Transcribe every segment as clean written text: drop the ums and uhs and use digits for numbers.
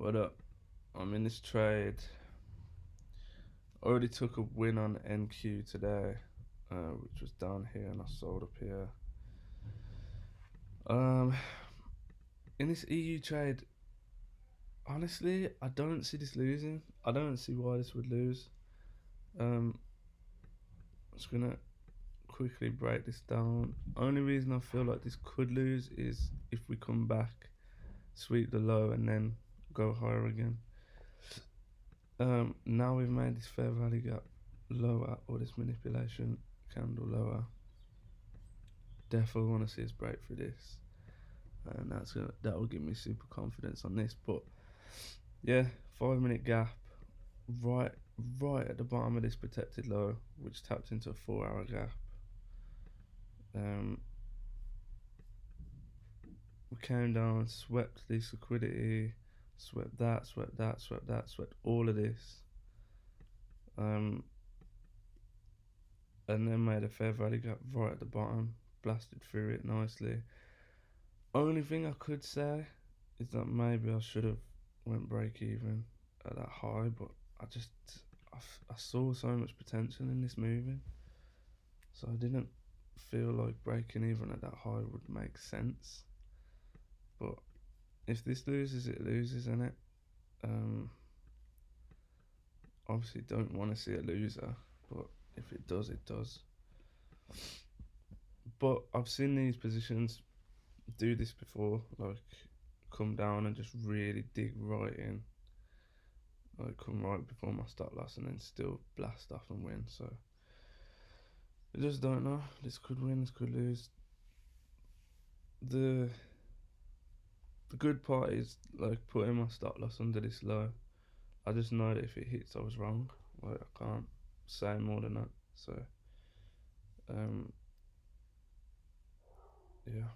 What up? I'm in this trade. Already took a win on NQ today, which was down here, and I sold up here. Um, in this EU trade, honestly, I don't see this losing. I don't see why this would lose. I'm just gonna quickly break this down. Only reason I feel like this could lose is if we come back, sweep the low, and then go higher again. Now we've made this fair value gap lower, or this manipulation candle lower. Definitely want to see us break through this, and that will give me super confidence on this. But yeah, 5 minute gap, right at the bottom of this protected low, which tapped into a 4 hour gap. We came down, swept this liquidity, swept that, swept that, swept that, swept all of this, and then made a fair value gap right at the bottom, blasted through it nicely. Only thing I could say is that maybe I should have went break even at that high, but I saw so much potential in this moving, so I didn't feel like breaking even at that high would make sense. But if this loses, it loses, innit? Obviously don't want to see a loser, but if it does, it does. But I've seen these positions do this before, like come down and just really dig right in, like come right before my stop loss and then still blast off and win. So I just don't know. This could win, this could lose. The good part is like putting my stop loss under this low. I just know that if it hits, I was wrong. Like I can't say more than that. So yeah.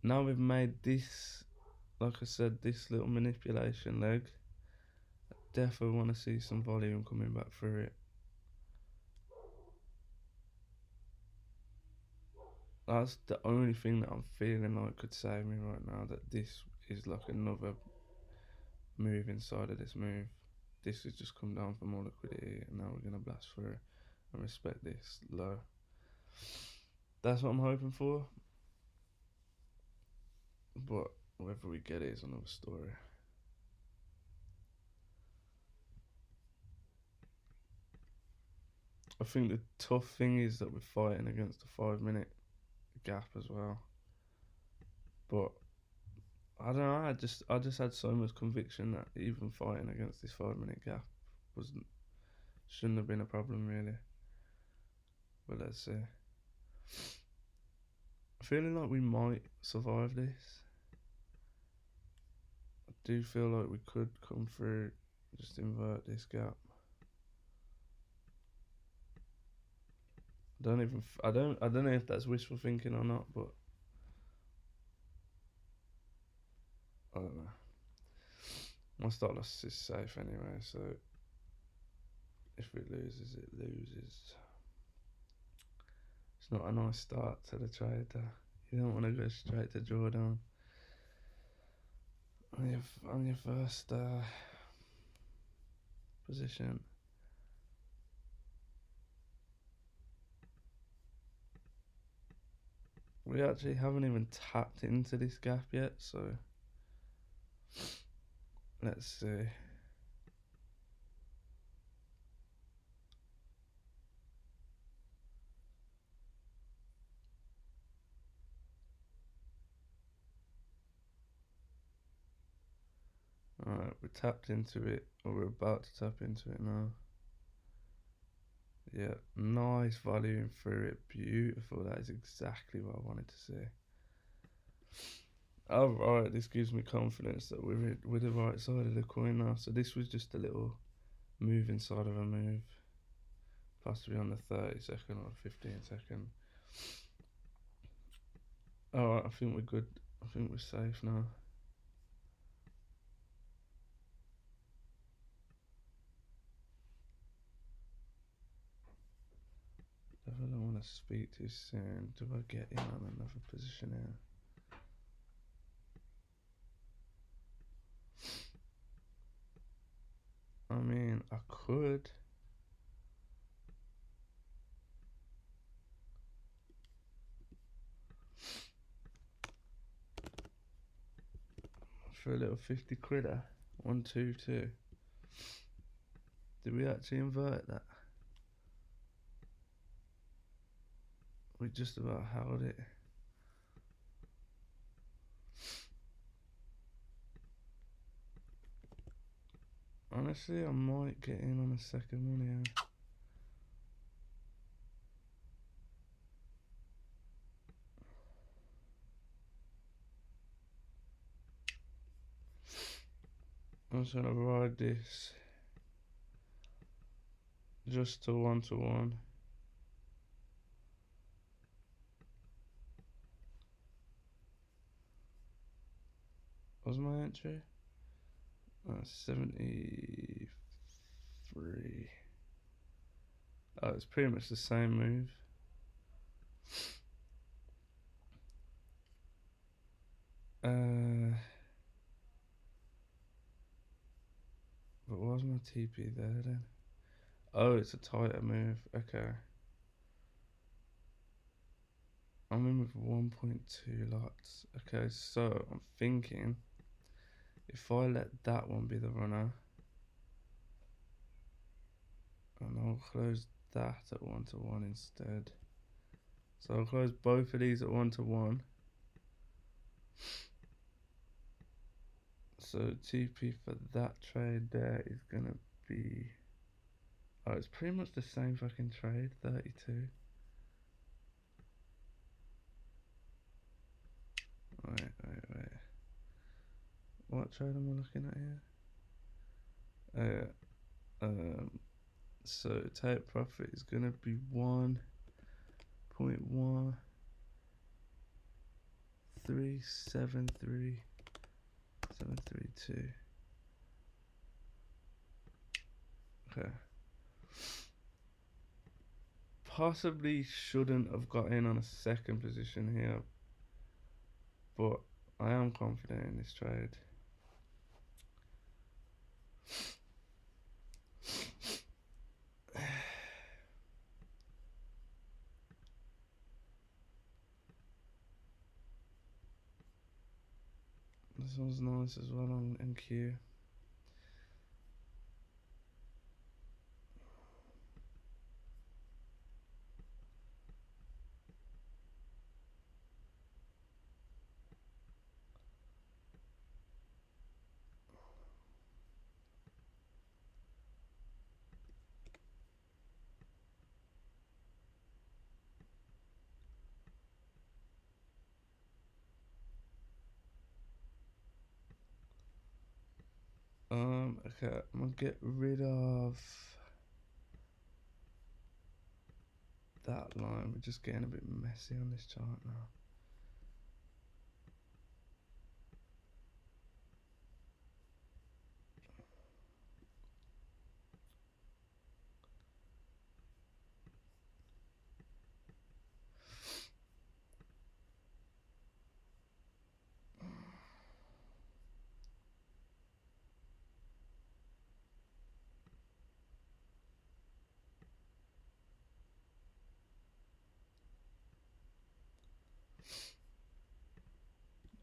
Now we've made this, like I said, this little manipulation leg. I definitely want to see some volume coming back through it. That's the only thing that I'm feeling like could save me right now, that this is like another move inside of this move. This has just come down for more liquidity, and now we're going to blast through and respect this low. That's what I'm hoping for, but whether we get it is another story. I think the tough thing is that we're fighting against a 5 minute gap as well, but I don't know. I just had so much conviction that even fighting against this 5 minute gap shouldn't have been a problem really. But let's see. Feeling like we might survive this. I do feel like we could come through, just invert this gap. I don't know if that's wishful thinking or not, but I don't know. My stop loss is safe anyway, so if it loses, it loses. It's not a nice start to the trade. You don't want to go straight to drawdown on your first position. We actually haven't even tapped into this gap yet, so let's see. Alright, we tapped into it, or we're about to tap into it now. Yeah, nice volume through it, beautiful. That is exactly what I wanted to see. Alright, this gives me confidence that we're the right side of the coin now. So this was just a little move inside of a move, possibly on the 30-second or 15-second. Alright, I think we're good. I think we're safe now. I don't want to speak too soon. Do I get in on another position here? could. For a little 50 quidder. 1, 2, 2. Did we actually invert that? We just about held it. Honestly, I might get in on a second one here. I'm just gonna ride this just to 1 to 1. What's my entry? 73. Oh, it's pretty much the same move. But why's my TP there then? Oh, it's a tighter move. Okay. I'm in with 1.2 lots. Okay, so I'm thinking if I let that one be the runner, and I'll close that at 1 to 1 instead. So I'll close both of these at 1 to 1. So TP for that trade there is gonna be, oh, it's pretty much the same fucking trade, 32. Wait. What trade am I looking at here? So take profit is gonna be 1.1373732. Okay. Possibly shouldn't have got in on a second position here, but I am confident in this trade. This one's nice as well on NQ. Okay, I'm gonna get rid of that line. We're just getting a bit messy on this chart now.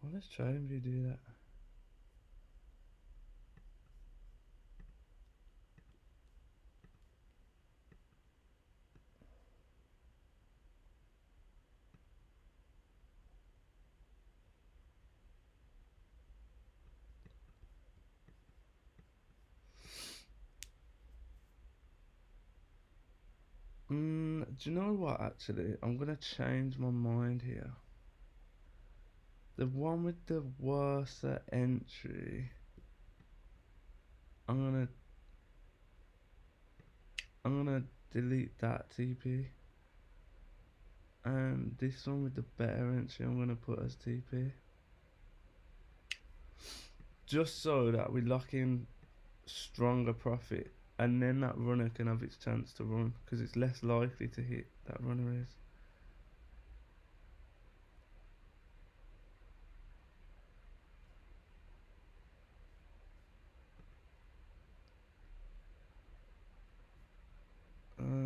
Well, let's try and do that. Do you know what, actually? I'm gonna change my mind here. The one with the worst entry, I'm gonna delete that TP. And this one with the better entry, I'm gonna put as TP. Just so that we lock in stronger profit, and then that runner can have its chance to run, because it's less likely to hit, that runner is.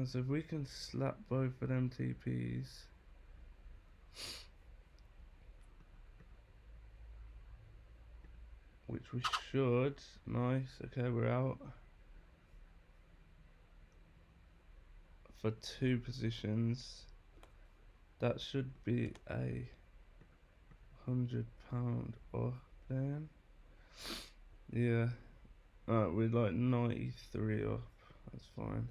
So if we can slap both of them TPs, which we should. Nice. Okay, we're out for 2 positions. That should be a £100 off then. Yeah. Alright, we're like 93 off. That's fine.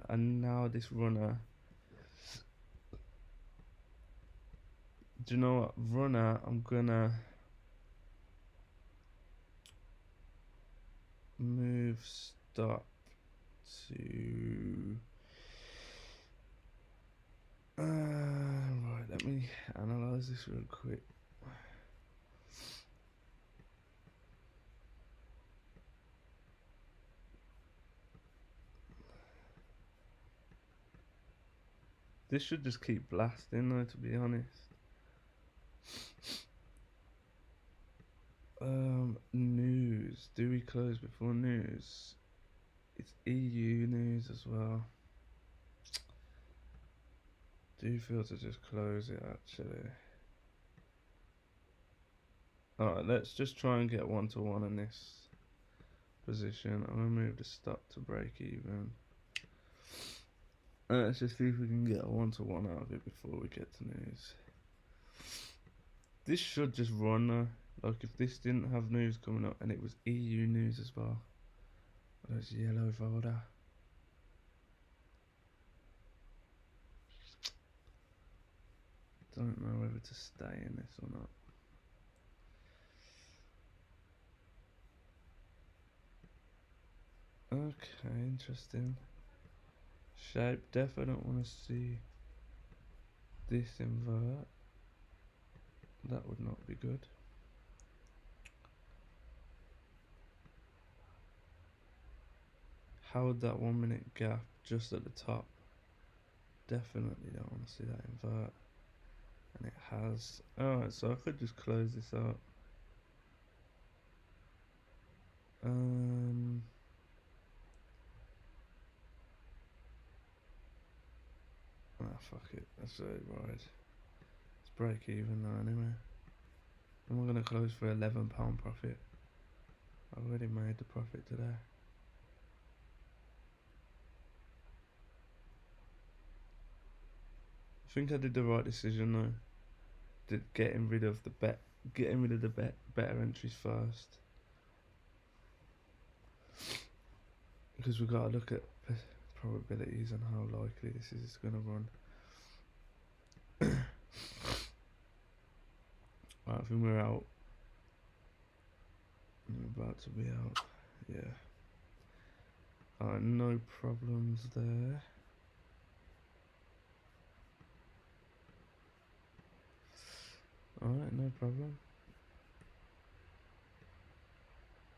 And now this runner. Do you know what? Runner, I'm gonna move stop to right, let me analyze this real quick. This should just keep blasting though, to be honest. News. Do we close before news? It's EU news as well. Do you feel to just close it actually? Alright, let's just try and get 1-to-1 in this position. I'm gonna move the stop to break even. Let's just see if we can get a 1-to-1 out of it before we get to news. This should just run though. Like if this didn't have news coming up and it was EU news as well. That's yellow folder. Don't know whether to stay in this or not. Okay, interesting. Shape, definitely don't want to see this invert. That would not be good. How would that 1 minute gap just at the top? Definitely don't want to see that invert. And it has. Alright, so I could just close this out. Fuck it. That's it, right. Let's break even now anyway. Am I gonna close for £11 profit? I've already made the profit today. I think I did the right decision though. Getting rid of the better entries first. Because we've got to look at probabilities and how likely this is going to run. Right, I think we're out. We're about to be out. Yeah. Alright, no problems there. Alright, no problem.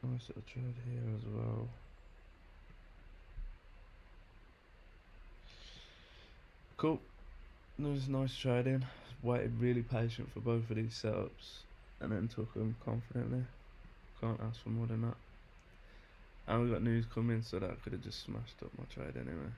Nice little trade here as well. Cool. That was nice trading. Waited really patient for both of these setups and then took them confidently. Can't ask for more than that. And we got news coming, so that could have just smashed up my trade anyway.